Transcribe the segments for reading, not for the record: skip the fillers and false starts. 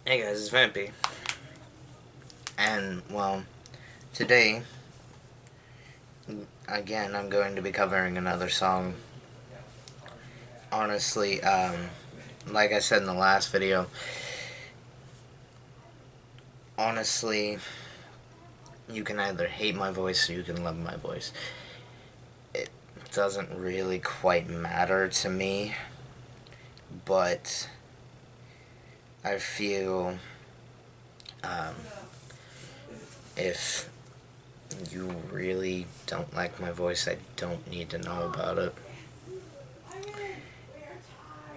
Hey guys, it's Vampy. And, well, today, again, I'm going to be covering another song. Honestly, like I said in the last video, honestly, you can either hate my voice or you can love my voice. It doesn't really quite matter to me, but I feel, if you really don't like my voice, I don't need to know about it.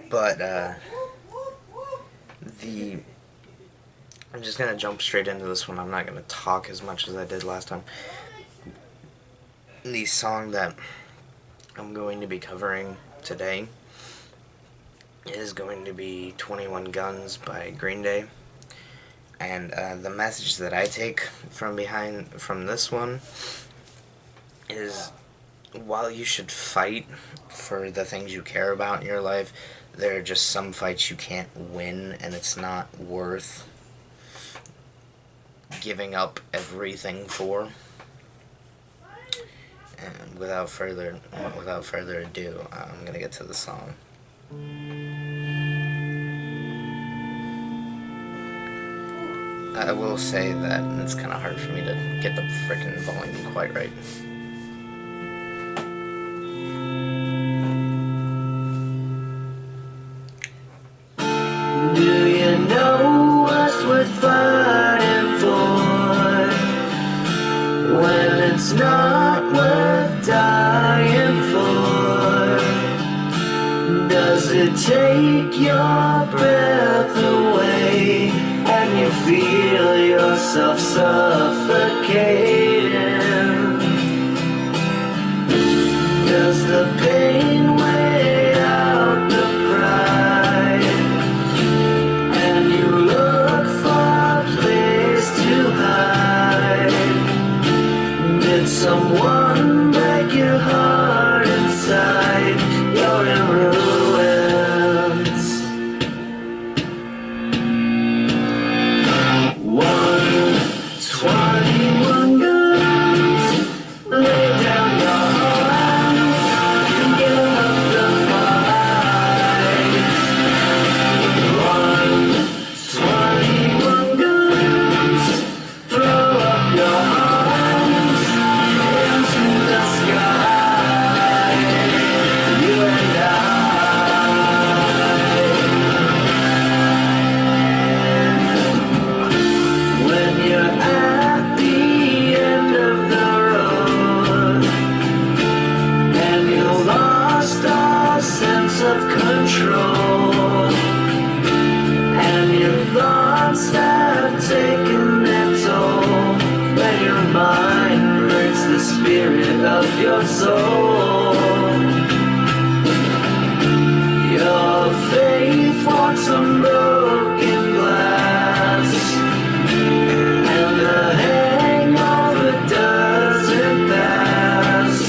But, I'm just gonna jump straight into this one. I'm not gonna talk as much as I did last time. The song that I'm going to be covering today is going to be 21 Guns by Green Day. And the message that I take from this one is, while you should fight for the things you care about in your life, there are just some fights you can't win, and it's not worth giving up everything for. And without further ado, I'm gonna get to the song. I will say that it's kind of hard for me to get the frickin' volume quite right. Do you know what's worth fighting for, when it's not worth dying for? Does it take your breath away and you feel yourself suffocating? Does the pain weigh out the pride, and you look for a place to hide? Did someone break your heart inside? You're in ruins. 121 guns, lay down your hands and give up the fight. 121 guns, throw up your arms into the sky. You and I. When you're at the end of the road and you lost all sense of control, and your thoughts have taken their toll, when your mind breaks the spirit of your soul, your faith walks on broken glass, and the hangover doesn't pass.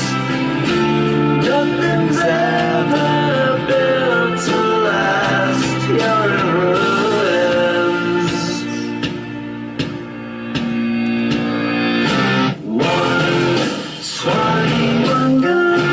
Nothing's ever built to last. You're in ruins. 121 guns.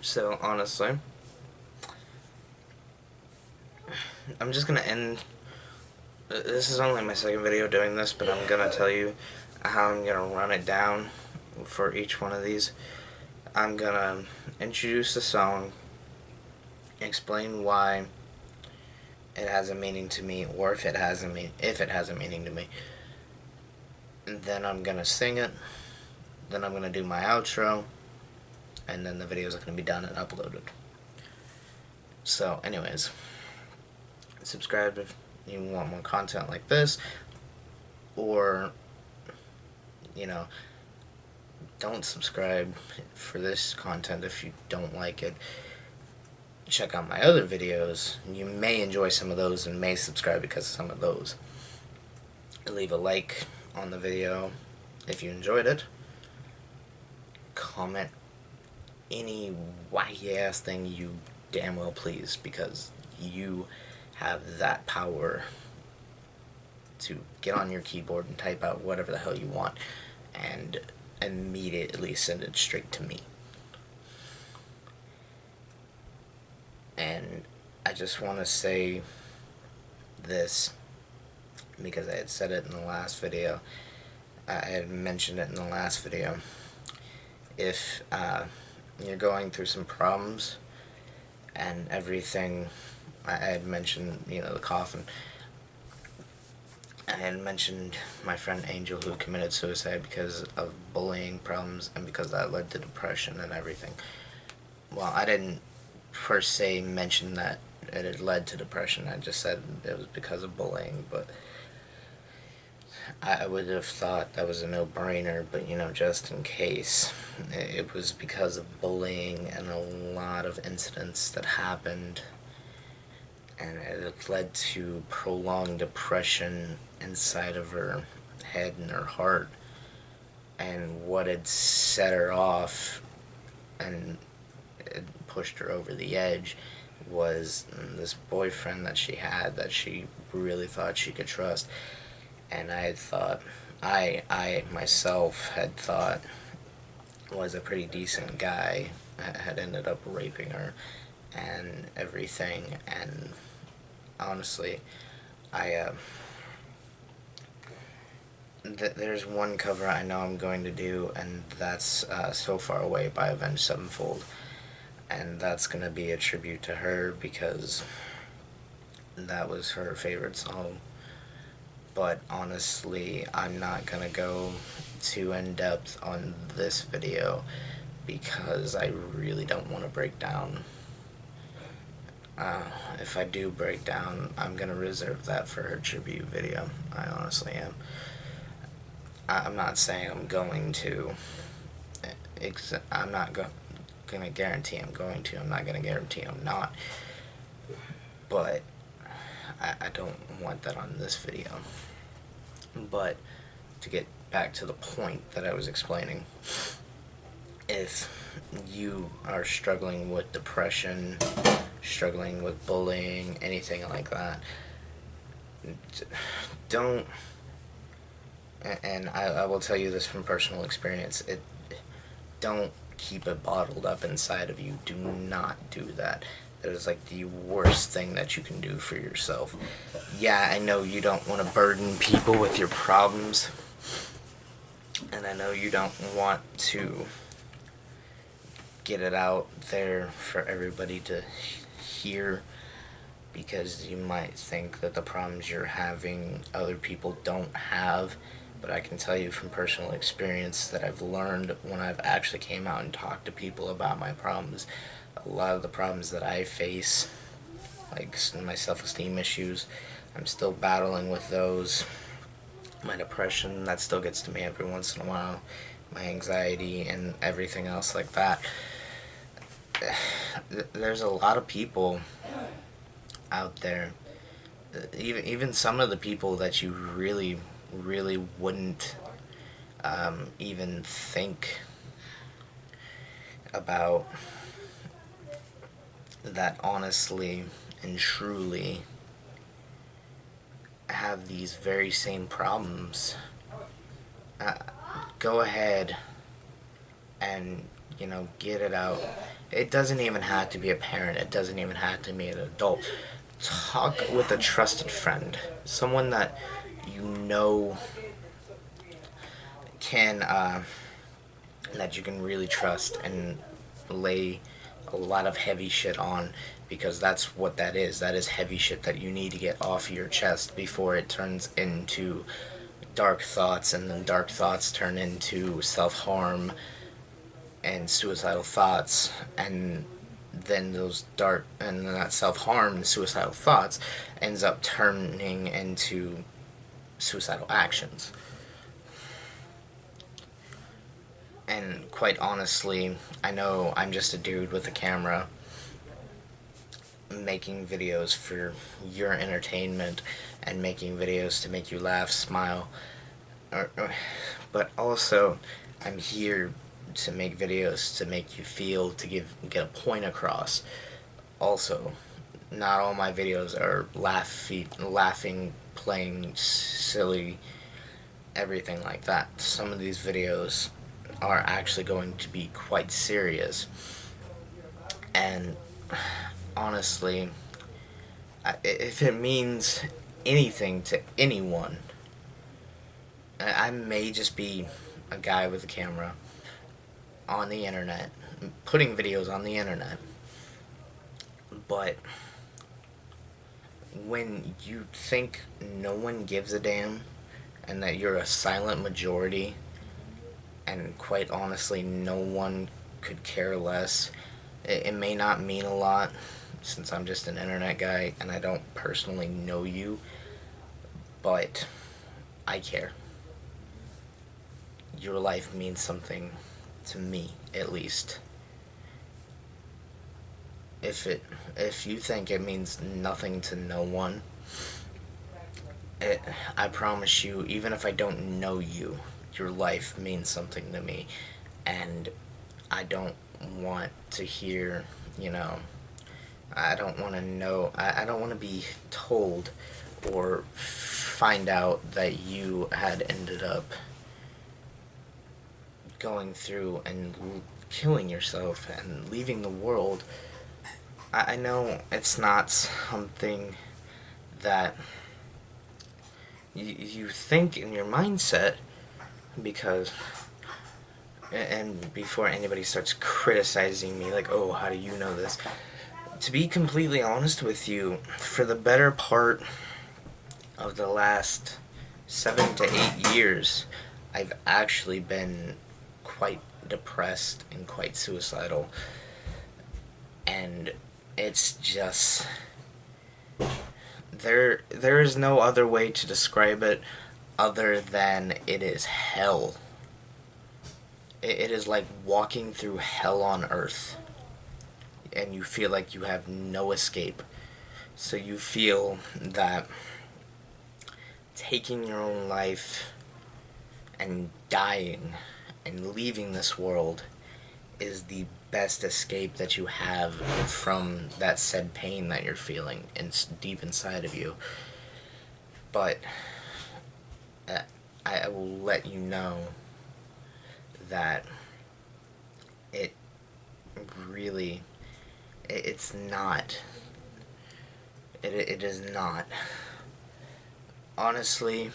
So honestly, I'm just gonna end. This is only my second video doing this, but I'm gonna tell you how I'm gonna run it down for each one of these. I'm gonna introduce the song, explain why it has a meaning to me, or if it has a meaning to me. And then I'm gonna sing it. Then I'm gonna do my outro, and then the videos are gonna be done and uploaded. So, anyways, subscribe if you want more content like this, or you know, don't subscribe for this content if you don't like it. Check out my other videos. You may enjoy some of those and may subscribe because of some of those. Leave a like on the video if you enjoyed it. Comment any wacky ass thing you damn well please, because you have that power to get on your keyboard and type out whatever the hell you want and immediately send it straight to me. And I just want to say this because I had said it in the last video. I had mentioned it in the last video. If you're going through some problems and everything, I had mentioned, the coffin. I had mentioned my friend Angel who committed suicide because of bullying problems and because that led to depression and everything. Well, I didn't per se mention that it had led to depression. I just said it was because of bullying, but I would have thought that was a no-brainer, but just in case, it was because of bullying and a lot of incidents that happened, and it led to prolonged depression inside of her head and her heart. And what had set her off and it pushed her over the edge was this boyfriend that she had that she really thought she could trust. And I had thought, I myself had thought was a pretty decent guy, had ended up raping her and everything. And honestly, there's one cover I know I'm going to do, and that's So Far Away by Avenged Sevenfold. And that's going to be a tribute to her because that was her favorite song. But honestly, I'm not going to go too in-depth on this video because I really don't want to break down. If I do break down, I'm going to reserve that for her tribute video. I honestly am. I'm not saying I'm going to. I'm not going to guarantee I'm going to. I'm not going to guarantee I'm not. But I don't want that on this video. But to get back to the point that I was explaining, if you are struggling with depression, struggling with bullying, anything like that, don't, and I will tell you this from personal experience, don't keep it bottled up inside of you. Do not do that. That is like the worst thing that you can do for yourself. Yeah, I know you don't want to burden people with your problems, and I know you don't want to get it out there for everybody to hear, because you might think that the problems you're having other people don't have. But I can tell you from personal experience that I've learned when I've actually came out and talked to people about my problems, a lot of the problems that I face, like my self-esteem issues, I'm still battling with those. My depression, that still gets to me every once in a while. My anxiety and everything else like that. There's a lot of people out there, even some of the people that you really wouldn't even think about, that honestly and truly have these very same problems. Go ahead and, get it out. It doesn't even have to be a parent. It doesn't even have to be an adult. Talk with a trusted friend, someone that you know can that you can really trust and lay a lot of heavy shit on, because that's what that is. That is heavy shit that you need to get off your chest before it turns into dark thoughts, and then dark thoughts turn into self-harm and suicidal thoughts, and then that self-harm and suicidal thoughts ends up turning into suicidal actions. And quite honestly, I know I'm just a dude with a camera making videos for your entertainment and making videos to make you laugh, smile, but also I'm here to make videos to make you feel, to get a point across. Also, not all my videos are laughing, playing silly, everything like that. Some of these videos are actually going to be quite serious. And honestly, if it means anything to anyone, I may just be a guy with a camera on the internet, putting videos on the internet, but when you think no one gives a damn and that you're a silent majority, and quite honestly, no one could care less, it may not mean a lot since I'm just an internet guy and I don't personally know you, but I care. Your life means something to me, at least. If you think it means nothing to no one, I promise you, even if I don't know you, your life means something to me, and I don't want to hear, you know, I don't want to know, I don't want to be told or find out that you had ended up going through and killing yourself and leaving the world. I know it's not something that you think in your mindset, because, and before anybody starts criticizing me, like, oh, how do you know this? To be completely honest with you, for the better part of the last 7 to 8 years, I've actually been quite depressed and quite suicidal. And it's just, there is no other way to describe it other than it is hell. It is like walking through hell on earth, and you feel like you have no escape. So you feel that taking your own life and dying and leaving this world is the best escape that you have from that said pain that you're feeling deep inside of you. But I will let you know that it really, it's not. It is not. Honestly,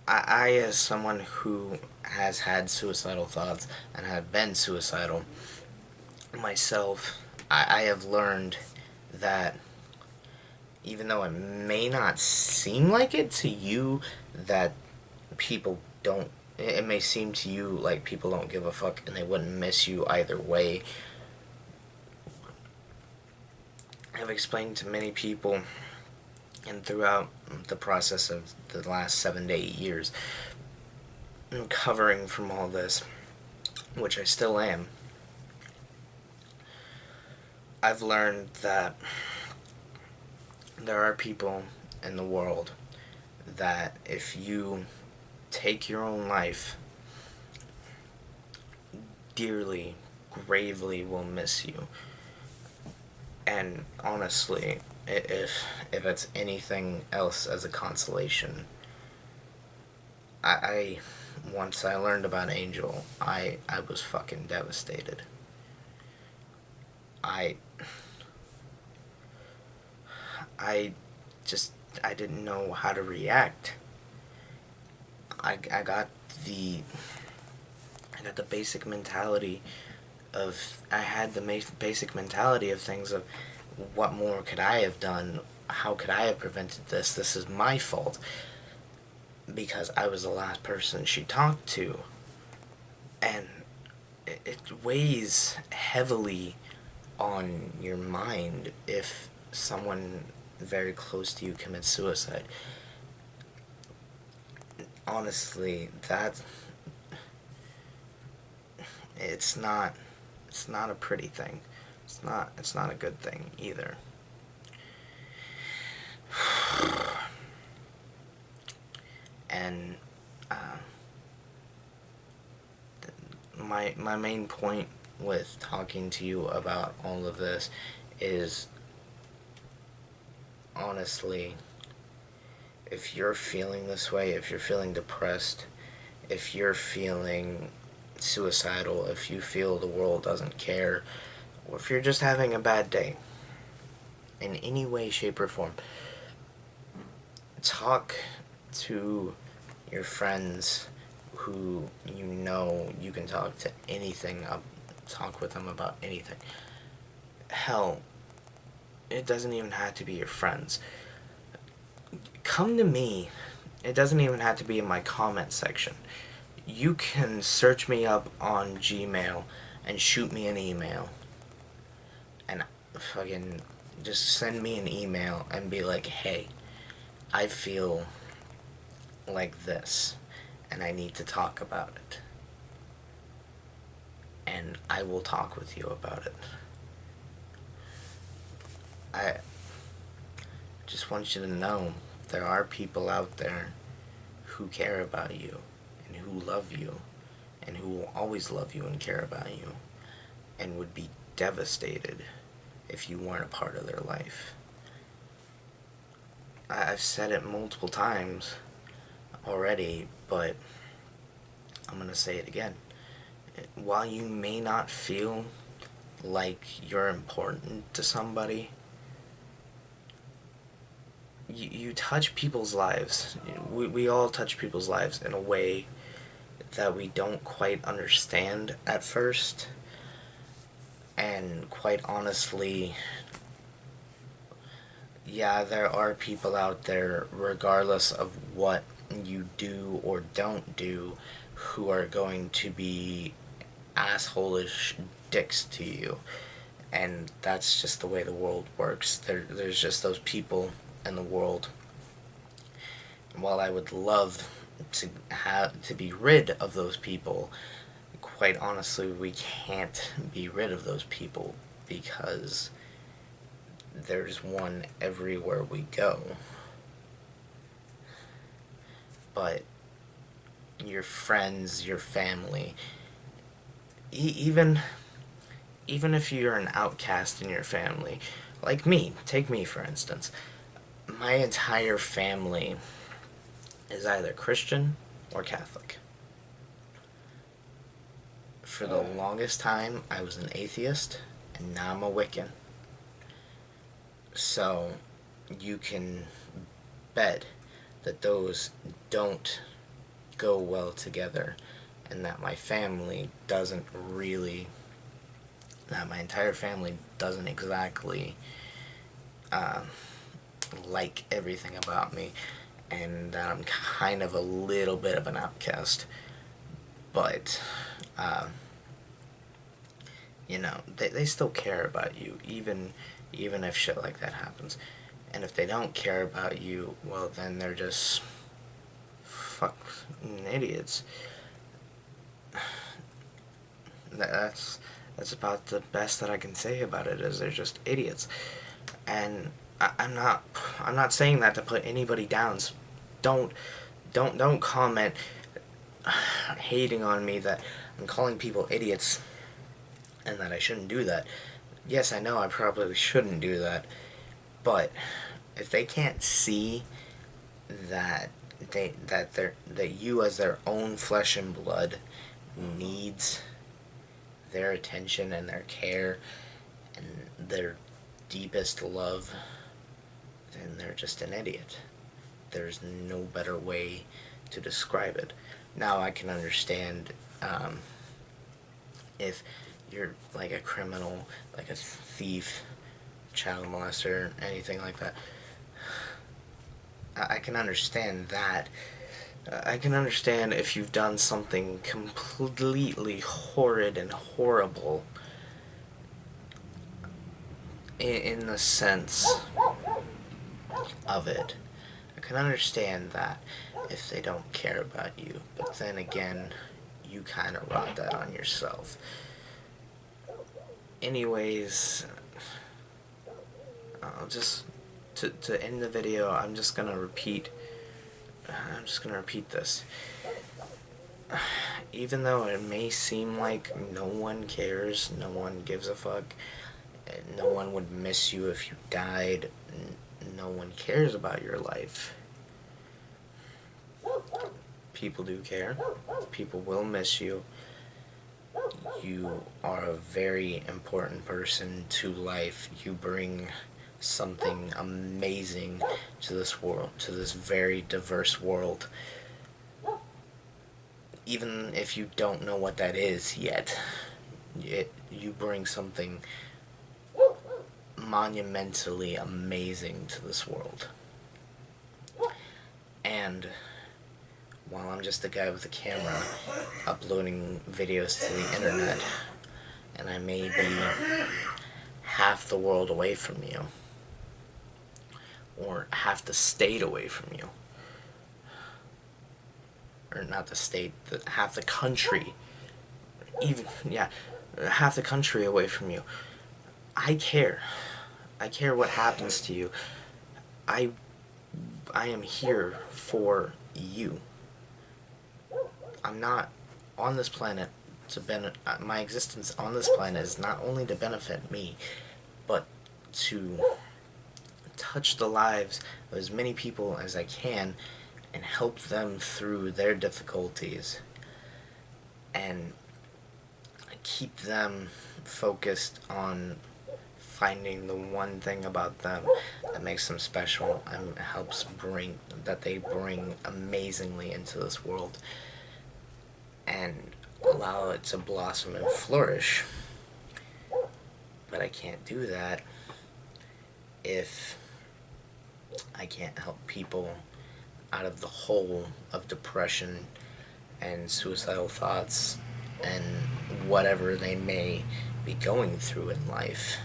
as someone who has had suicidal thoughts and have been suicidal myself, I have learned that even though it may not seem like it to you, that people don't, it may seem to you like people don't give a fuck and they wouldn't miss you either way. I've explained to many people, and throughout the process of the last 7 to 8 years, recovering from all this, which I still am, I've learned that there are people in the world that if you take your own life, dearly, gravely will miss you. And honestly, if it's anything else as a consolation, I once I learned about Angel, I was fucking devastated. I I just I didn't know how to react. I got the I got the basic mentality of I had the basic mentality of things of what more could I have done? How could I have prevented this? This is my fault because I was the last person she talked to, and it weighs heavily on your mind if someone very close to you commits suicide. Honestly, that it's not it's not a pretty thing. It's not a good thing either. And uh, my main point with talking to you about all of this is, honestly, if you're feeling this way, if you're feeling depressed, if you're feeling suicidal, if you feel the world doesn't care, or if you're just having a bad day, in any way, shape, or form, talk to your friends who you know you can talk to anything, talk with them about anything. Hell, it doesn't even have to be your friends. Come to me. It doesn't even have to be in my comment section. You can search me up on Gmail and shoot me an email. And fucking just send me an email and be like, hey, I feel like this and I need to talk about it. And I will talk with you about it. I just want you to know there are people out there who care about you and who love you and who will always love you and care about you and would be devastated if you weren't a part of their life. I've said it multiple times already, but I'm going to say it again. While you may not feel like you're important to somebody, you touch people's lives. We all touch people's lives in a way that we don't quite understand at first. And quite honestly, yeah, there are people out there, regardless of what you do or don't do, who are going to be assholish dicks to you. And that's just the way the world works. There's just those people in the world. While I would love to be rid of those people, quite honestly, we can't be rid of those people because there's one everywhere we go. But your friends, your family, even if you're an outcast in your family, like me, take me for instance, my entire family is either Christian or Catholic. For the longest time, I was an atheist, and now I'm a Wiccan. So, you can bet that those don't go well together, and that my family doesn't really, that my entire family doesn't exactly like everything about me, and that I'm kind of a little bit of an outcast. But, you know, they still care about you, even if shit like that happens. And if they don't care about you, well, then they're just fucking idiots. That's about the best that I can say about it. Is they're just idiots. And I'm not saying that to put anybody down. So don't comment hating on me that I'm calling people idiots and that I shouldn't do that. Yes, I know I probably shouldn't do that, but if they can't see that that you as their own flesh and blood needs their attention and their care and their deepest love, then they're just an idiot. There's no better way to describe it. Now I can understand if you're like a criminal, like a thief, child molester, anything like that. I can understand that. I can understand if you've done something completely horrid and horrible in the sense of it. I can understand that if they don't care about you, but then again, you kind of brought that on yourself. Anyways, just to end the video, I'm just gonna repeat this. Even though it may seem like no one cares, no one gives a fuck, no one would miss you if you died, no one cares about your life. People do care. People will miss you. You are a very important person to life. You bring something amazing to this world, to this very diverse world. Even if you don't know what that is yet, you bring something monumentally amazing to this world. And while I'm just a guy with a camera uploading videos to the internet, and I may be half the world away from you, or half the state away from you, or not the state, half the country, even, yeah, half the country away from you. I care. I care what happens to you. I am here for you. I'm not on this planet to benefit. My existence on this planet is not only to benefit me, but to touch the lives of as many people as I can and help them through their difficulties and keep them focused on finding the one thing about them that makes them special and helps that they bring amazingly into this world and allow it to blossom and flourish. But I can't do that if I can't help people out of the hole of depression and suicidal thoughts and whatever they may be going through in life.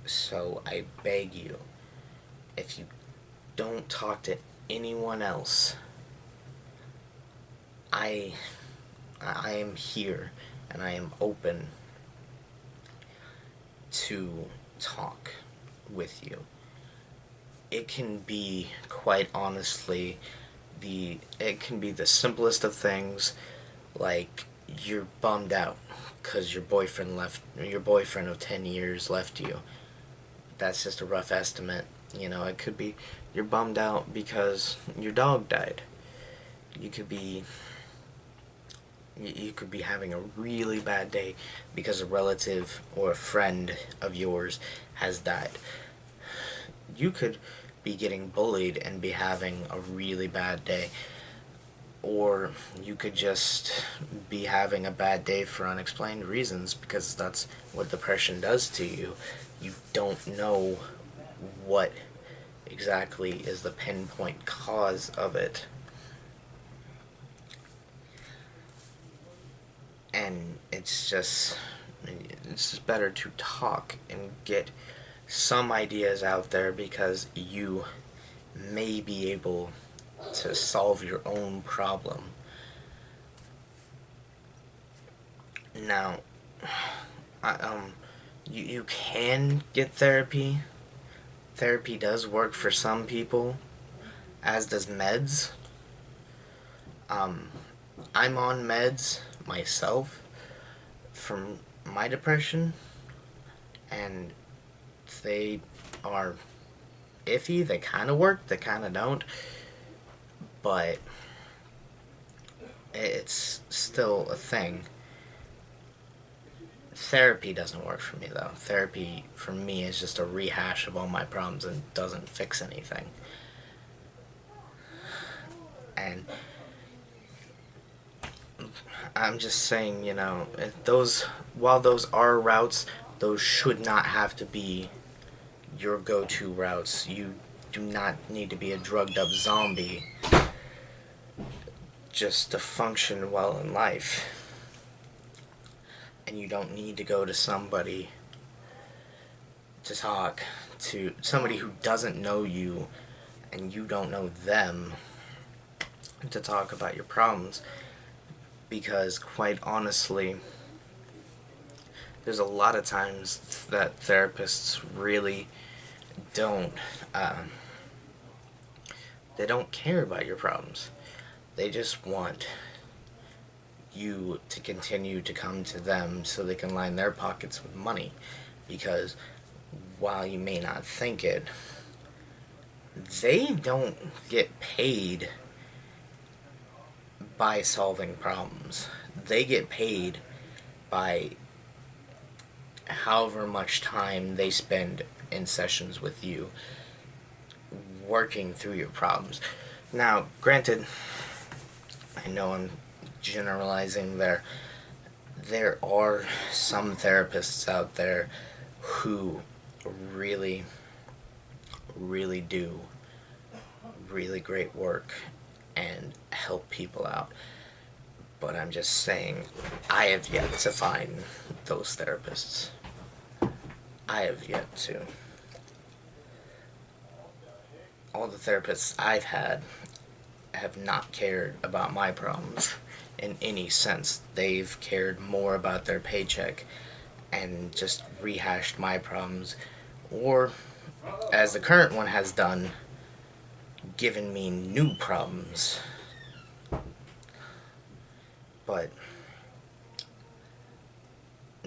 So I beg you, if you don't talk to anyone else, I am here and I am open to talk with you. It can be, quite honestly, it can be the simplest of things, like you're bummed out because your boyfriend of 10 years left you. That's just a rough estimate. You know, it could be you're bummed out because your dog died. You could be having a really bad day because a relative or a friend of yours has died. You could be getting bullied and be having a really bad day. Or you could just be having a bad day for unexplained reasons, because that's what depression does to you. You don't know what exactly is the pinpoint cause of it. And it's just better to talk and get some ideas out there, because you may be able to solve your own problem. Now, you can get therapy. Therapy does work for some people, as does meds. I'm on meds myself from my depression, and they are iffy. They kind of work, they kind of don't. but it's still a thing. Therapy doesn't work for me, though. Therapy for me is just a rehash of all my problems and doesn't fix anything. And I'm just saying, those, while those are routes, those should not have to be your go-to routes. You do not need to be a drugged up zombie just to function well in life. And you don't need to go to somebody to talk to somebody who doesn't know you and you don't know them to talk about your problems, because quite honestly, there's a lot of times that therapists really don't they don't care about your problems. They just want you to continue to come to them so they can line their pockets with money, because while you may not think it, they don't get paid by solving problems. They get paid by however much time they spend in sessions with you working through your problems. Now, granted, I know I'm generalizing there. There are some therapists out there who really, really do really great work and help people out. But I'm just saying, I have yet to find those therapists. I have yet to. All the therapists I've had have not cared about my problems in any sense. They've cared more about their paycheck and just rehashed my problems, or, as the current one has done, given me new problems. But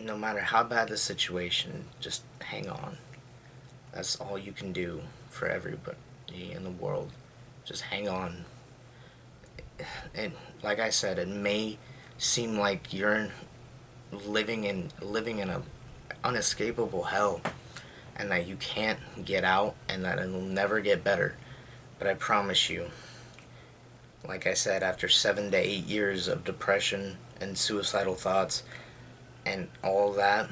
no matter how bad the situation, just hang on. That's all you can do for everybody in the world. Just hang on. And like I said, it may seem like you're living in a unescapable hell, and that you can't get out, and that it'll never get better. But I promise you, like I said, after 7 to 8 years of depression and suicidal thoughts and all that,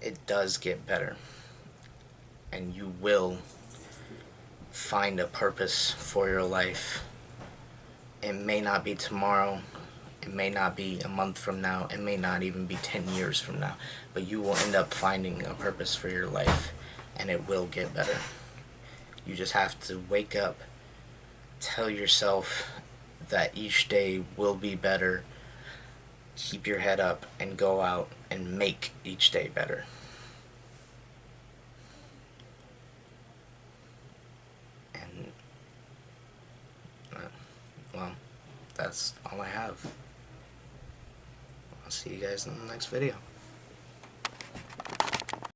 it does get better. And you will find a purpose for your life. It may not be tomorrow, it may not be a month from now, it may not even be 10 years from now, but you will end up finding a purpose for your life, and it will get better. You just have to wake up, tell yourself that each day will be better, keep your head up, and go out and make each day better. And, well, that's all I have. I'll see you guys in the next video.